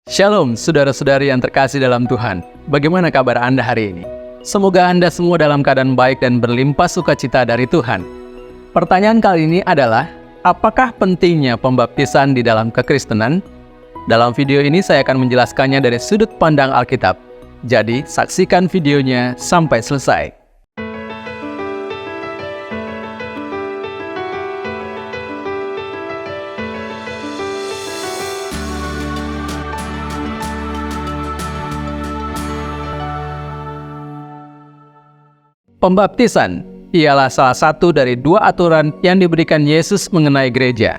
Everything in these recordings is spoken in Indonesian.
Shalom, saudara-saudari yang terkasih dalam Tuhan. Bagaimana kabar Anda hari ini? Semoga Anda semua dalam keadaan baik dan berlimpah sukacita dari Tuhan. Pertanyaan kali ini adalah, apakah pentingnya pembaptisan di dalam kekristenan? Dalam video ini saya akan menjelaskannya dari sudut pandang Alkitab. Jadi, saksikan videonya sampai selesai. Pembaptisan ialah salah satu dari dua aturan yang diberikan Yesus mengenai gereja.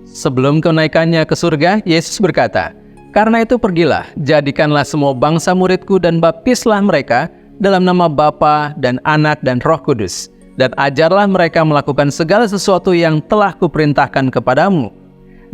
Sebelum kenaikannya ke surga, Yesus berkata, "Karena itu pergilah, jadikanlah semua bangsa muridku dan baptislah mereka dalam nama Bapa dan Anak dan Roh Kudus, dan ajarlah mereka melakukan segala sesuatu yang telah kuperintahkan kepadamu.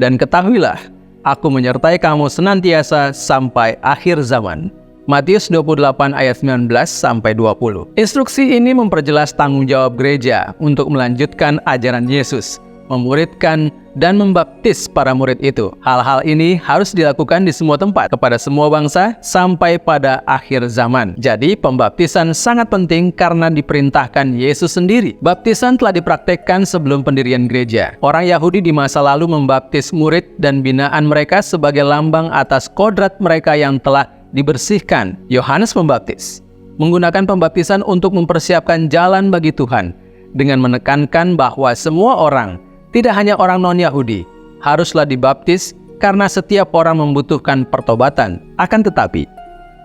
Dan ketahuilah, aku menyertai kamu senantiasa sampai akhir zaman." Matius 28 ayat 19-20. Instruksi ini memperjelas tanggung jawab gereja untuk melanjutkan ajaran Yesus, memuridkan dan membaptis para murid itu. Hal-hal ini harus dilakukan di semua tempat, kepada semua bangsa, sampai pada akhir zaman. Jadi, pembaptisan sangat penting karena diperintahkan Yesus sendiri. Baptisan telah dipraktekkan sebelum pendirian gereja. Orang Yahudi di masa lalu membaptis murid dan binaan mereka sebagai lambang atas kodrat mereka yang telah dibersihkan. Yohanes Pembaptis menggunakan pembaptisan untuk mempersiapkan jalan bagi Tuhan dengan menekankan bahwa semua orang, tidak hanya orang non-Yahudi, haruslah dibaptis karena setiap orang membutuhkan pertobatan. Akan tetapi,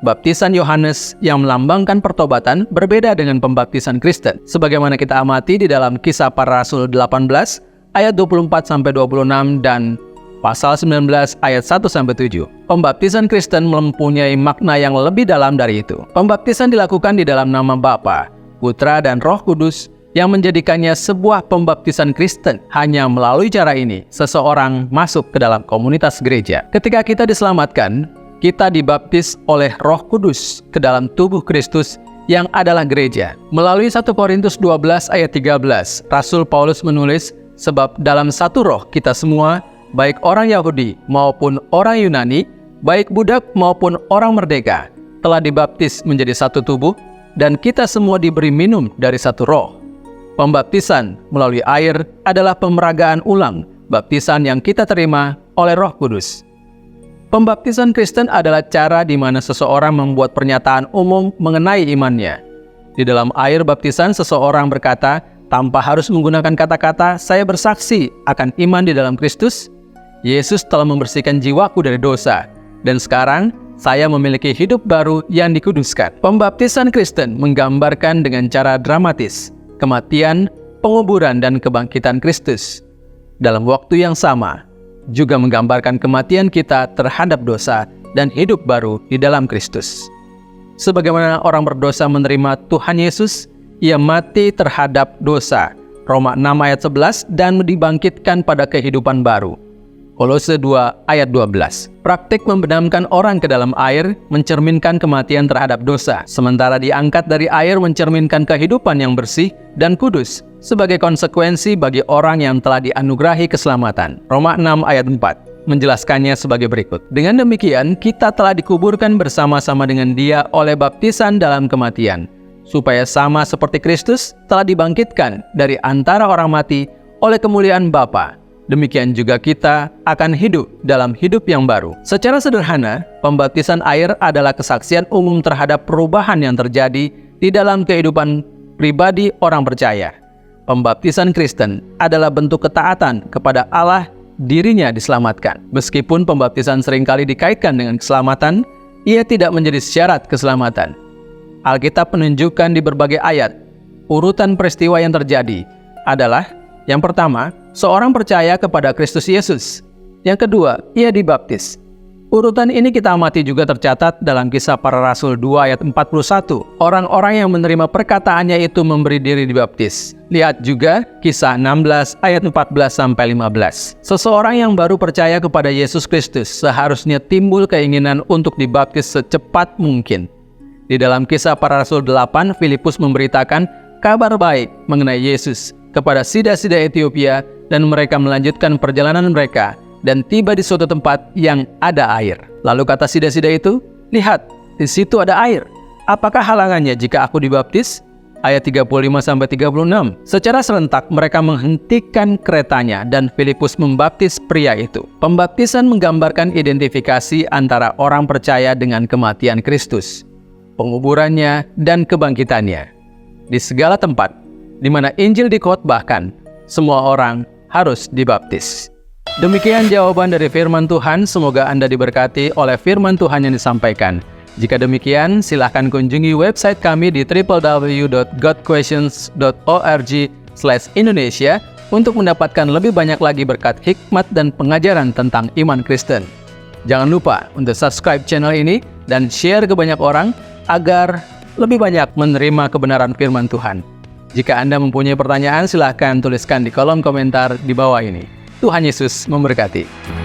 baptisan Yohanes yang melambangkan pertobatan berbeda dengan pembaptisan Kristen. Sebagaimana kita amati di dalam Kisah Para Rasul 18 ayat 24-26 dan Pasal 19 ayat 1-7. Pembaptisan Kristen mempunyai makna yang lebih dalam dari itu. Pembaptisan dilakukan di dalam nama Bapa, Putra, dan Roh Kudus yang menjadikannya sebuah pembaptisan Kristen. Hanya melalui cara ini, seseorang masuk ke dalam komunitas gereja. Ketika kita diselamatkan, kita dibaptis oleh Roh Kudus ke dalam tubuh Kristus yang adalah gereja. Melalui 1 Korintus 12 ayat 13, Rasul Paulus menulis, "Sebab dalam satu roh kita semua, baik orang Yahudi maupun orang Yunani, baik budak maupun orang merdeka, telah dibaptis menjadi satu tubuh, dan kita semua diberi minum dari satu roh." Pembaptisan melalui air adalah pemeragaan ulang baptisan yang kita terima oleh Roh Kudus. Pembaptisan Kristen adalah cara di mana seseorang membuat pernyataan umum mengenai imannya. Di dalam air baptisan, seseorang berkata, tanpa harus menggunakan kata-kata, "Saya bersaksi akan iman di dalam Kristus. Yesus telah membersihkan jiwaku dari dosa, dan sekarang saya memiliki hidup baru yang dikuduskan." Pembaptisan Kristen menggambarkan dengan cara dramatis kematian, penguburan, dan kebangkitan Kristus. Dalam waktu yang sama, juga menggambarkan kematian kita terhadap dosa dan hidup baru di dalam Kristus. Sebagaimana orang berdosa menerima Tuhan Yesus, ia mati terhadap dosa, Roma 6 ayat 11, dan dibangkitkan pada kehidupan baru, Kolose 2 ayat 12. Praktik membenamkan orang ke dalam air mencerminkan kematian terhadap dosa, sementara diangkat dari air mencerminkan kehidupan yang bersih dan kudus sebagai konsekuensi bagi orang yang telah dianugerahi keselamatan. Roma 6 ayat 4 menjelaskannya sebagai berikut. Dengan demikian, kita telah dikuburkan bersama-sama dengan Dia oleh baptisan dalam kematian, supaya sama seperti Kristus telah dibangkitkan dari antara orang mati oleh kemuliaan Bapa. Demikian juga kita akan hidup dalam hidup yang baru. Secara sederhana, pembaptisan air adalah kesaksian umum terhadap perubahan yang terjadi di dalam kehidupan pribadi orang percaya. Pembaptisan Kristen adalah bentuk ketaatan kepada Allah, dirinya diselamatkan. Meskipun pembaptisan seringkali dikaitkan dengan keselamatan, ia tidak menjadi syarat keselamatan. Alkitab menunjukkan di berbagai ayat, urutan peristiwa yang terjadi adalah, yang pertama, seorang percaya kepada Kristus Yesus. Yang kedua, ia dibaptis. Urutan ini kita amati juga tercatat dalam Kisah Para Rasul 2 ayat 41. Orang-orang yang menerima perkataannya itu memberi diri dibaptis. Lihat juga Kisah 16 ayat 14-15. Seseorang yang baru percaya kepada Yesus Kristus seharusnya timbul keinginan untuk dibaptis secepat mungkin. Di dalam Kisah Para Rasul 8, Filipus memberitakan kabar baik mengenai Yesus kepada sida-sida Ethiopia, dan mereka melanjutkan perjalanan mereka dan tiba di suatu tempat yang ada air. Lalu kata sida-sida itu, "Lihat, di situ ada air. Apakah halangannya jika aku dibaptis?" Ayat 35-36. Secara serentak mereka menghentikan keretanya dan Filipus membaptis pria itu. Pembaptisan menggambarkan identifikasi antara orang percaya dengan kematian Kristus, penguburannya, dan kebangkitannya. Di segala tempat di mana Injil dikhotbahkan, semua orang harus dibaptis. Demikian jawaban dari firman Tuhan. Semoga Anda diberkati oleh firman Tuhan yang disampaikan. Jika demikian, silahkan kunjungi website kami di www.godquestions.org/Indonesia untuk mendapatkan lebih banyak lagi berkat hikmat dan pengajaran tentang iman Kristen. Jangan lupa untuk subscribe channel ini dan share ke banyak orang agar lebih banyak menerima kebenaran firman Tuhan. Jika Anda mempunyai pertanyaan, silahkan tuliskan di kolom komentar di bawah ini. Tuhan Yesus memberkati.